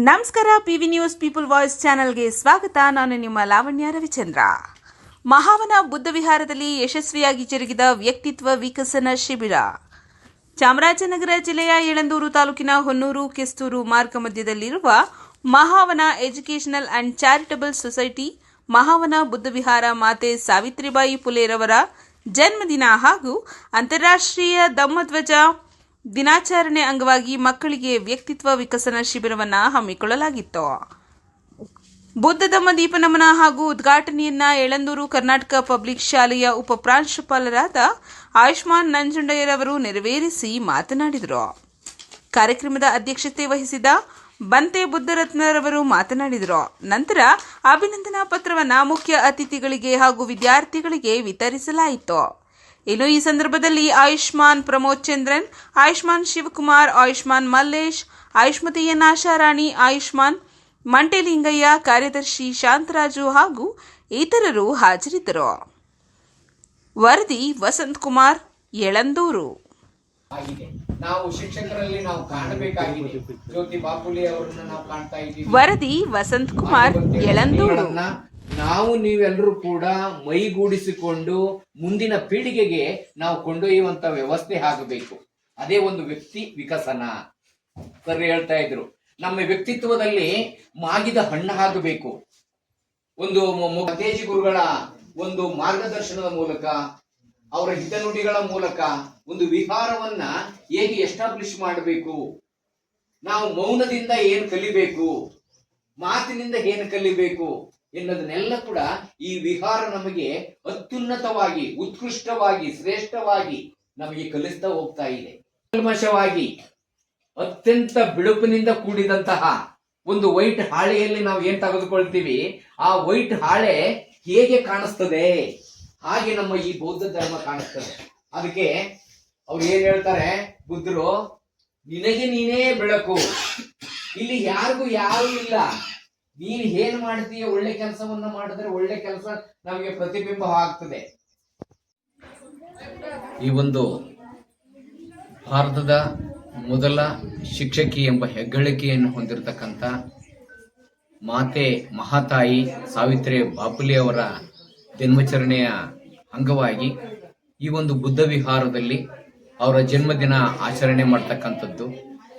ನಮಸ್ಕಾರ. PV news people voice ಚಾನೆಲ್ಗೆ ಸ್ವಾಗತ. ನಾನು ನಿಮ್ಮ ಲಾವಣ್ಯ ರವಿಚಂದ್ರ. ಮಹಾವನ ಬುದ್ಧ ವಿಹಾರದಲ್ಲಿ ಯಶಸ್ವಿಯಾಗಿ ಜರುಗಿದ ವ್ಯಕ್ತಿತ್ವ ವಿಕಸನ ಶಿಬಿರ. ಚಾಮರಾಜನಗರ ಜಿಲ್ಲೆಯ ಯಳಂದೂರು ತಾಲೂಕಿನ ಹೊನ್ನೂರು ಕೆಸ್ತೂರು ಮಾರ್ಗ ಮಧ್ಯದಲ್ಲಿರುವ Mahavana educational and charitable society Mahavana Buddha Vihara ಮಾತೆ ಸಾವಿತ್ರಿಬಾಯಿ ಫುಲೆರವರ ಜನ್ಮದಿನ ಹಾಗೂ ಅಂತಾರಾಷ್ಟ್ರೀಯ ಧಮ್ಮಧ್ವಜ ದಿನಾಚರಣೆ ಅಂಗವಾಗಿ ಮಕ್ಕಳಿಗೆ ವ್ಯಕ್ತಿತ್ವ ವಿಕಸನ ಶಿಬಿರವನ್ನು ಹಮ್ಮಿಕೊಳ್ಳಲಾಗಿತ್ತು. ಬುದ್ಧ ಧಮ್ಮ ದೀಪ ನಮನ ಹಾಗೂ ಉದ್ಘಾಟನೆಯನ್ನ ಯಳಂದೂರು ಕರ್ನಾಟಕ ಪಬ್ಲಿಕ್ ಶಾಲೆಯ ಉಪ ಪ್ರಾಂಶುಪಾಲರಾದ ಆಯುಷ್ಮಾನ್ ನಂಜುಂಡಯ್ಯರವರು ನೆರವೇರಿಸಿ ಮಾತನಾಡಿದರು. ಕಾರ್ಯಕ್ರಮದ ಅಧ್ಯಕ್ಷತೆ ವಹಿಸಿದ ಬಂತೆ ಬುದ್ಧರತ್ನರವರು ಮಾತನಾಡಿದರು. ನಂತರ ಅಭಿನಂದನಾ ಪತ್ರವನ್ನು ಮುಖ್ಯ ಅತಿಥಿಗಳಿಗೆ ಹಾಗೂ ವಿದ್ಯಾರ್ಥಿಗಳಿಗೆ ವಿತರಿಸಲಾಯಿತು. ಇನ್ನು ಈ ಸಂದರ್ಭದಲ್ಲಿ ಆಯುಷ್ಮಾನ್ ಪ್ರಮೋದ್ ಚಂದ್ರನ್, ಆಯುಷ್ಮಾನ್ ಶಿವಕುಮಾರ್, ಆಯುಷ್ಮಾನ್ ಮಲ್ಲೇಶ್, ಆಯುಷ್ಮತಿ ಎನ್ ಆಶಾರಾಣಿ, ಆಯುಷ್ಮಾನ್ ಮಂಟೆಲಿಂಗಯ್ಯ, ಕಾರ್ಯದರ್ಶಿ ಶಾಂತರಾಜು ಹಾಗೂ ಇತರರು ಹಾಜರಿದ್ದರು. ವರದಿ ವಸಂತ್ ಕುಮಾರ್, ಯಳಂದೂರು. ನಾವು ಶಿಕ್ಷಕರಲ್ಲಿ ನಾವು ಕಾಣಬೇಕಾಗಿದೆ. ಜ್ಯೋತಿ ಬಾಪುಲೆ ಅವರನ್ನ ನಾವು ಕಾಣ್ತಾ ಇದ್ದೀವಿ. ವರದಿ ವಸಂತ್ ಕುಮಾರ್, ಯಳಂದೂರು. ನಾವು ನೀವೆಲ್ಲರೂ ಕೂಡ ಮೈಗೂಡಿಸಿಕೊಂಡು ಮುಂದಿನ ಪೀಳಿಗೆಗೆ ನಾವು ಕೊಂಡೊಯ್ಯುವಂತ ವ್ಯವಸ್ಥೆ ಆಗಬೇಕು. ಅದೇ ಒಂದು ವ್ಯಕ್ತಿ ವಿಕಸನ. ಸರ್ ಹೇಳ್ತಾ ಇದ್ರು, ನಮ್ಮ ವ್ಯಕ್ತಿತ್ವದಲ್ಲಿ ಮಾಗಿದ ಹಣ್ಣು ಆಗಬೇಕು. ಒಂದು ಮತೇಜಿ ಗುರುಗಳ ಒಂದು ಮಾರ್ಗದರ್ಶನದ ಮೂಲಕ, ಅವರ ಹಿತನುಡಿಗಳ ಮೂಲಕ ಒಂದು ವಿಹಾರವನ್ನ ಹೇಗೆ ಎಸ್ಟಾಬ್ಲಿಷ್ ಮಾಡಬೇಕು, ನಾವು ಮೌನದಿಂದ ಏನು ಕಲಿಬೇಕು, ಮಾತಿನಿಂದ ಏನು ಕಲಿಬೇಕು ಎನ್ನುವುದನ್ನೆಲ್ಲ ಕೂಡ ಈ ವಿಹಾರ ನಮಗೆ ಅತ್ಯುನ್ನತವಾಗಿ, ಉತ್ಕೃಷ್ಟವಾಗಿ, ಶ್ರೇಷ್ಠವಾಗಿ ನಮಗೆ ಕಲಿಸ್ತಾ ಹೋಗ್ತಾ ಇದೆ. ಕಲ್ಮಶವಾಗಿ ಅತ್ಯಂತ ಬಿಳುಪಿನಿಂದ ಕೂಡಿದಂತಹ ಒಂದು ವೈಟ್ ಹಾಳೆಯಲ್ಲಿ ನಾವು ಏನ್ ತೆಗೆದುಕೊಳ್ತೀವಿ, ಆ ವೈಟ್ ಹಾಳೆ ಹೇಗೆ ಕಾಣಿಸ್ತದೆ ಹಾಗೆ ನಮ್ಮ ಈ ಬೌದ್ಧ ಧರ್ಮ ಕಾಣಿಸ್ತದೆ. ಅದಕ್ಕೆ ಅವ್ರು ಏನ್ ಹೇಳ್ತಾರೆ ಬುದ್ಧರು, ನಿನಗೆ ನೀನೇ ಬೆಳಕು, ಇಲ್ಲಿ ಯಾರಿಗೂ ಯಾರು ಇಲ್ಲ, ನೀನ್ ಏನ್ ಮಾಡ್ತೀಯ, ಒಳ್ಳೆ ಕೆಲಸವನ್ನ ಮಾಡಿದ್ರೆ ಒಳ್ಳೆ ಕೆಲಸ ನಮಗೆ ಪ್ರತಿಬಿಂಬ ಆಗ್ತದೆ. ಈ ಒಂದು ಭಾರತದ ಮೊದಲ ಶಿಕ್ಷಕಿ ಎಂಬ ಹೆಗ್ಗಳಿಕೆಯನ್ನು ಹೊಂದಿರತಕ್ಕಂಥ ಮಾತೆ ಮಹಾತಾಯಿ ಸಾವಿತ್ರಿ ಬಾಪುಲೆ ಅವರ ಜನ್ಮಾಚರಣೆಯ ಅಂಗವಾಗಿ ಈ ಒಂದು ಬುದ್ಧ ವಿಹಾರದಲ್ಲಿ ಅವರ ಜನ್ಮದಿನ ಆಚರಣೆ ಮಾಡ್ತಕ್ಕಂಥದ್ದು,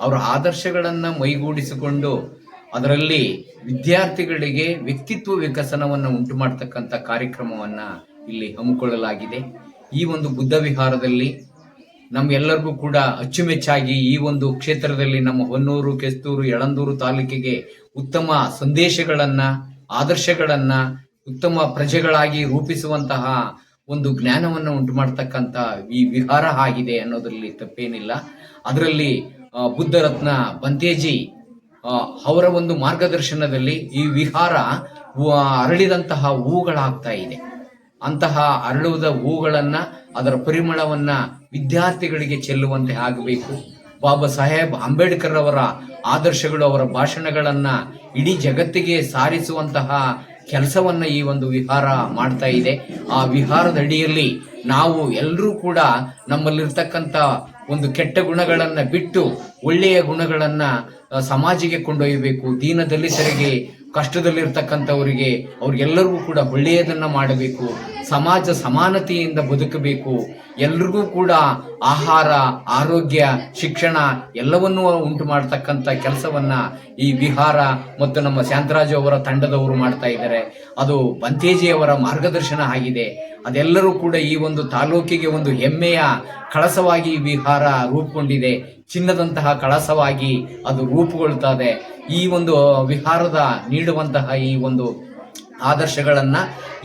ಅವರ ಆದರ್ಶಗಳನ್ನ ಮೈಗೂಡಿಸಿಕೊಂಡು ಅದರಲ್ಲಿ ವಿದ್ಯಾರ್ಥಿಗಳಿಗೆ ವ್ಯಕ್ತಿತ್ವ ವಿಕಸನವನ್ನು ಉಂಟು ಮಾಡತಕ್ಕಂಥ ಕಾರ್ಯಕ್ರಮವನ್ನ ಇಲ್ಲಿ ಹಮ್ಮಿಕೊಳ್ಳಲಾಗಿದೆ. ಈ ಒಂದು ಬುದ್ಧ ವಿಹಾರದಲ್ಲಿ ನಮ್ಗೆಲ್ಲರಿಗೂ ಕೂಡ ಅಚ್ಚುಮೆಚ್ಚಾಗಿ ಈ ಒಂದು ಕ್ಷೇತ್ರದಲ್ಲಿ ನಮ್ಮ ಹೊನ್ನೂರು, ಕೆಸ್ತೂರು, ಯಳಂದೂರು ತಾಲೂಕಿಗೆ ಉತ್ತಮ ಸಂದೇಶಗಳನ್ನ, ಆದರ್ಶಗಳನ್ನ, ಉತ್ತಮ ಪ್ರಜೆಗಳಾಗಿ ರೂಪಿಸುವಂತಹ ಒಂದು ಜ್ಞಾನವನ್ನು ಉಂಟು ಮಾಡತಕ್ಕಂಥ ಈ ವಿಹಾರ ಆಗಿದೆ ಅನ್ನೋದ್ರಲ್ಲಿ ತಪ್ಪೇನಿಲ್ಲ. ಅದರಲ್ಲಿ ಬುದ್ಧರತ್ನ ಬಂತೇಜಿ ಅವರ ಒಂದು ಮಾರ್ಗದರ್ಶನದಲ್ಲಿ ಈ ವಿಹಾರ ಅರಳಿದಂತಹ ಹೂಗಳಾಗ್ತಾ ಇದೆ. ಅಂತಹ ಅರಳುವುದ ಹೂಗಳನ್ನ, ಅದರ ಪರಿಮಳವನ್ನ ವಿದ್ಯಾರ್ಥಿಗಳಿಗೆ ಚೆಲ್ಲುವಂತೆ ಆಗಬೇಕು. ಬಾಬಾ ಸಾಹೇಬ್ ಅಂಬೇಡ್ಕರ್ ಅವರ ಆದರ್ಶಗಳು, ಅವರ ಭಾಷಣಗಳನ್ನ ಇಡೀ ಜಗತ್ತಿಗೆ ಸಾರಿಸುವಂತಹ ಕೆಲಸವನ್ನ ಈ ಒಂದು ವಿಹಾರ ಮಾಡ್ತಾ ಇದೆ. ಆ ವಿಹಾರದ ಅಡಿಯಲ್ಲಿ ನಾವು ಎಲ್ಲರೂ ಕೂಡ ನಮ್ಮಲ್ಲಿರ್ತಕ್ಕಂಥ ಒಂದು ಕೆಟ್ಟ ಗುಣಗಳನ್ನ ಬಿಟ್ಟು ಒಳ್ಳೆಯ ಗುಣಗಳನ್ನ ಸಮಾಜಕ್ಕೆ ಕೊಂಡೊಯ್ಯಬೇಕು. ದೀನ ದಲಿತರಿಗೆ, ಕಷ್ಟದಲ್ಲಿರ್ತಕ್ಕಂಥವರಿಗೆ, ಅವ್ರಿಗೆಲ್ಲರಿಗೂ ಕೂಡ ಒಳ್ಳೆಯದನ್ನ ಮಾಡಬೇಕು. ಸಮಾಜ ಸಮಾನತೆಯಿಂದ ಬದುಕಬೇಕು. ಎಲ್ರಿಗೂ ಕೂಡ ಆಹಾರ, ಆರೋಗ್ಯ, ಶಿಕ್ಷಣ ಎಲ್ಲವನ್ನೂ ಉಂಟು ಮಾಡತಕ್ಕಂಥ ಕೆಲಸವನ್ನ ಈ ವಿಹಾರ ಮತ್ತು ನಮ್ಮ ಶಾಂತರಾಜು ಅವರ ತಂಡದವರು ಮಾಡ್ತಾ ಇದ್ದಾರೆ. ಅದು ಬಂತೇಜಿಯವರ ಮಾರ್ಗದರ್ಶನ ಆಗಿದೆ. ಅದೆಲ್ಲರೂ ಕೂಡ ಈ ಒಂದು ತಾಲೂಕಿಗೆ ಒಂದು ಹೆಮ್ಮೆಯ ಕಳಸವಾಗಿ ಈ ವಿಹಾರ ರೂಪುಗೊಂಡಿದೆ. ಚಿನ್ನದಂತಹ ಕಳಸವಾಗಿ ಅದು ರೂಪುಗೊಳ್ಳುತ್ತದೆ. ಈ ಒಂದು ವಿಹಾರದ ನೀಡುವಂತಹ ಈ ಒಂದು ಆದರ್ಶಗಳನ್ನ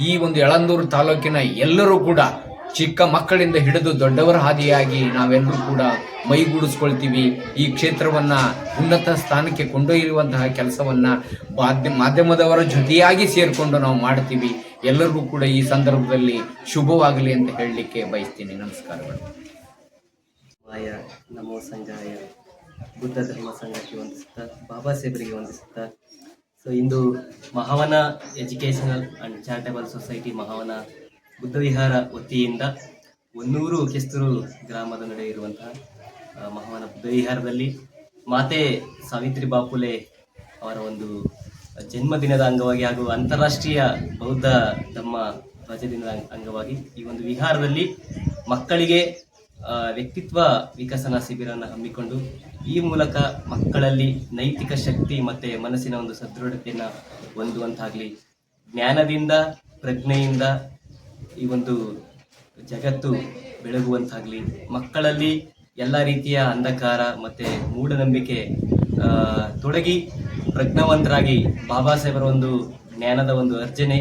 ಈ ಒಂದು ಯಳಂದೂರು ತಾಲೂಕಿನ ಎಲ್ಲರೂ ಕೂಡ, ಚಿಕ್ಕ ಮಕ್ಕಳಿಂದ ಹಿಡಿದು ದೊಡ್ಡವರ ಹಾದಿಯಾಗಿ ನಾವೆಲ್ಲರೂ ಕೂಡ ಮೈಗೂಡಿಸ್ಕೊಳ್ತೀವಿ. ಈ ಕ್ಷೇತ್ರವನ್ನ ಉನ್ನತ ಸ್ಥಾನಕ್ಕೆ ಕೊಂಡೊಯ್ಯುವಂತಹ ಕೆಲಸವನ್ನ ಮಾಧ್ಯಮದವರ ಜೊತೆಯಾಗಿ ಸೇರಿಕೊಂಡು ನಾವು ಮಾಡ್ತೀವಿ. ಎಲ್ಲರಿಗೂ ಕೂಡ ಈ ಸಂದರ್ಭದಲ್ಲಿ ಶುಭವಾಗಲಿ ಅಂತ ಹೇಳಲಿಕ್ಕೆ ಬಯಸ್ತೀನಿ. ನಮಸ್ಕಾರಗಳು. ನಮೋ ಸಂಜಾಯ ಬುದ್ಧ ಧರ್ಮ ಸಂಘಕ್ಕೆ ವಂದಿಸುತ್ತಾ, ಬಾಬಾ ಸಾಹೇಬರಿಗೆ ವಂದಿಸುತ್ತಾ, ಸೊ ಇಂದು Mahavana educational and charitable society Mahavana Buddha Vihara ವತಿಯಿಂದ ಹೊನ್ನೂರು ಕೆಸ್ತೂರು ಗ್ರಾಮದ ನಡೆ ಇರುವಂತಹ ಮಹಾವನ ಬುದ್ಧ ವಿಹಾರದಲ್ಲಿ ಮಾತೆ ಸಾವಿತ್ರಿ ಬಾಪುಲೆ ಅವರ ಒಂದು ಜನ್ಮದಿನದ ಅಂಗವಾಗಿ ಹಾಗೂ ಅಂತಾರಾಷ್ಟ್ರೀಯ ಬೌದ್ಧ ಧಮ್ಮ ಧ್ವಜದಿನದ ಅಂಗವಾಗಿ ಈ ಒಂದು ವಿಹಾರದಲ್ಲಿ ಮಕ್ಕಳಿಗೆ ವ್ಯಕ್ತಿತ್ವ ವಿಕಸನ ಶಿಬಿರವನ್ನು ಹಮ್ಮಿಕೊಂಡು ಈ ಮೂಲಕ ಮಕ್ಕಳಲ್ಲಿ ನೈತಿಕ ಶಕ್ತಿ ಮತ್ತು ಮನಸ್ಸಿನ ಒಂದು ಸದೃಢತೆಯನ್ನು ಹೊಂದುವಂತಾಗಲಿ, ಜ್ಞಾನದಿಂದ ಪ್ರಜ್ಞೆಯಿಂದ ಈ ಒಂದು ಜಗತ್ತು ಬೆಳಗುವಂತಾಗಲಿ, ಮಕ್ಕಳಲ್ಲಿ ಎಲ್ಲ ರೀತಿಯ ಅಂಧಕಾರ ಮತ್ತು ಮೂಢನಂಬಿಕೆ ತೊಡಗಿ ಪ್ರಜ್ಞಾವಂತರಾಗಿ ಬಾಬಾ ಸಾಹೇಬರ ಒಂದು ಜ್ಞಾನದ ಒಂದು ಅರ್ಜನೆ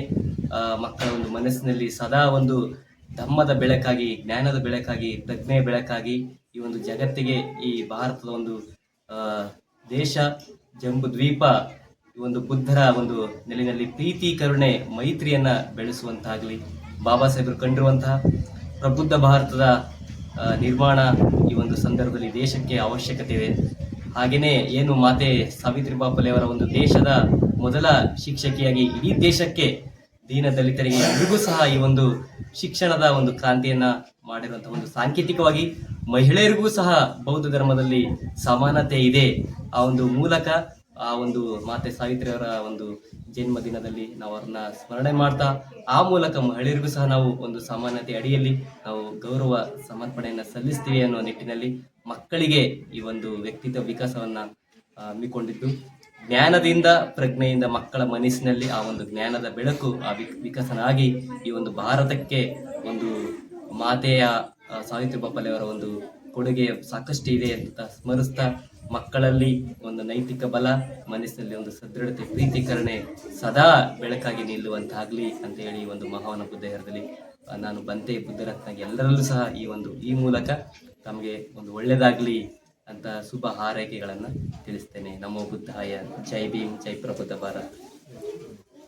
ಮಕ್ಕಳ ಒಂದು ಮನಸ್ಸಿನಲ್ಲಿ ಸದಾ ಒಂದು ಧಮ್ಮದ ಬೆಳಕಾಗಿ, ಜ್ಞಾನದ ಬೆಳಕಾಗಿ, ಪ್ರಜ್ಞೆಯ ಬೆಳಕಾಗಿ ಈ ಒಂದು ಜಗತ್ತಿಗೆ ಈ ಭಾರತದ ಒಂದು ದೇಶ ಜಂಬೂ ದ್ವೀಪ ಈ ಒಂದು ಬುದ್ಧರ ಒಂದು ನೆಲೆಯಲ್ಲಿ ಪ್ರೀತಿ, ಕರುಣೆ, ಮೈತ್ರಿಯನ್ನ ಬೆಳೆಸುವಂತಾಗಲಿ, ಬಾಬಾ ಸಾಹೇಬರು ಕಂಡಿರುವಂತಹ ಪ್ರಬುದ್ಧ ಭಾರತದ ನಿರ್ಮಾಣ ಈ ಒಂದು ಸಂದರ್ಭದಲ್ಲಿ ದೇಶಕ್ಕೆ ಅವಶ್ಯಕತೆ ಇದೆ. ಹಾಗೆಯೇ ಏನು ಮಾತೆ ಸಾವಿತ್ರಿಬಾಯಿ ಫುಲೆ ಅವರ ಒಂದು ದೇಶದ ಮೊದಲ ಶಿಕ್ಷಕಿಯಾಗಿ ಇಡೀ ದೇಶಕ್ಕೆ ದೀನ ದಲಿತರಿಗೆ ಎಲ್ಲರಿಗೂ ಸಹ ಈ ಒಂದು ಶಿಕ್ಷಣದ ಒಂದು ಕ್ರಾಂತಿಯನ್ನ ಮಾಡಿರುವಂತಹ ಒಂದು ಸಾಂಕೇತಿಕವಾಗಿ ಮಹಿಳೆಯರಿಗೂ ಸಹ ಬೌದ್ಧ ಧರ್ಮದಲ್ಲಿ ಸಮಾನತೆ ಇದೆ. ಆ ಒಂದು ಮೂಲಕ ಆ ಒಂದು ಮಾತೆ ಸಾವಿತ್ರಿ ಅವರ ಒಂದು ಜನ್ಮದಿನದಲ್ಲಿ ನಾವು ಅವ್ರನ್ನ ಸ್ಮರಣೆ ಮಾಡ್ತಾ ಆ ಮೂಲಕ ಮಹಿಳೆಯರಿಗೂ ಸಹ ನಾವು ಒಂದು ಸಮಾನತೆ ಅಡಿಯಲ್ಲಿ ನಾವು ಗೌರವ ಸಮರ್ಪಣೆಯನ್ನು ಸಲ್ಲಿಸ್ತೀವಿ ಅನ್ನೋ ನಿಟ್ಟಿನಲ್ಲಿ ಮಕ್ಕಳಿಗೆ ಈ ಒಂದು ವ್ಯಕ್ತಿತ್ವ ವಿಕಾಸವನ್ನ ಹಮ್ಮಿಕೊಂಡಿದ್ದು, ಜ್ಞಾನದಿಂದ ಪ್ರಜ್ಞೆಯಿಂದ ಮಕ್ಕಳ ಮನಸ್ಸಿನಲ್ಲಿ ಆ ಒಂದು ಜ್ಞಾನದ ಬೆಳಕು ವಿಕಸನ ಆಗಿ ಈ ಒಂದು ಭಾರತಕ್ಕೆ ಒಂದು ಮಾತೆಯ ಸಾವಿತ್ರಿಬಾಯಿ ಫುಲೆ ಅವರ ಒಂದು ಕೊಡುಗೆ ಸಾಕಷ್ಟು ಇದೆ ಅಂತ ಸ್ಮರಿಸ್ತಾ ಮಕ್ಕಳಲ್ಲಿ ಒಂದು ನೈತಿಕ ಬಲ, ಮನಸ್ಸಿನಲ್ಲಿ ಒಂದು ಸದೃಢತೆ, ಪ್ರೀತಿ, ಕರುಣೆ ಸದಾ ಬೆಳಕಾಗಿ ನಿಲ್ಲುವಂತಾಗಲಿ ಅಂತ ಹೇಳಿ ಒಂದು ಮಹಾವನ ಬುದ್ಧ ವಿಹಾರದಲ್ಲಿ ನಾನು ಬಂತೆ ಬುದ್ಧರತ್ನ ಎಲ್ಲರಲ್ಲೂ ಸಹ ಈ ಮೂಲಕ ತಮಗೆ ಒಂದು ಒಳ್ಳೆಯದಾಗಲಿ ಅಂತ ಶುಭ ಹಾರೈಕೆಗಳನ್ನು ತಿಳಿಸ್ತೇನೆ. ನಮೋ ಬುದ್ಧಾಯ. ಜೈ ಭೀಮ್, ಜೈ ಪ್ರಬುದ್ಧ ಭಾರತ್.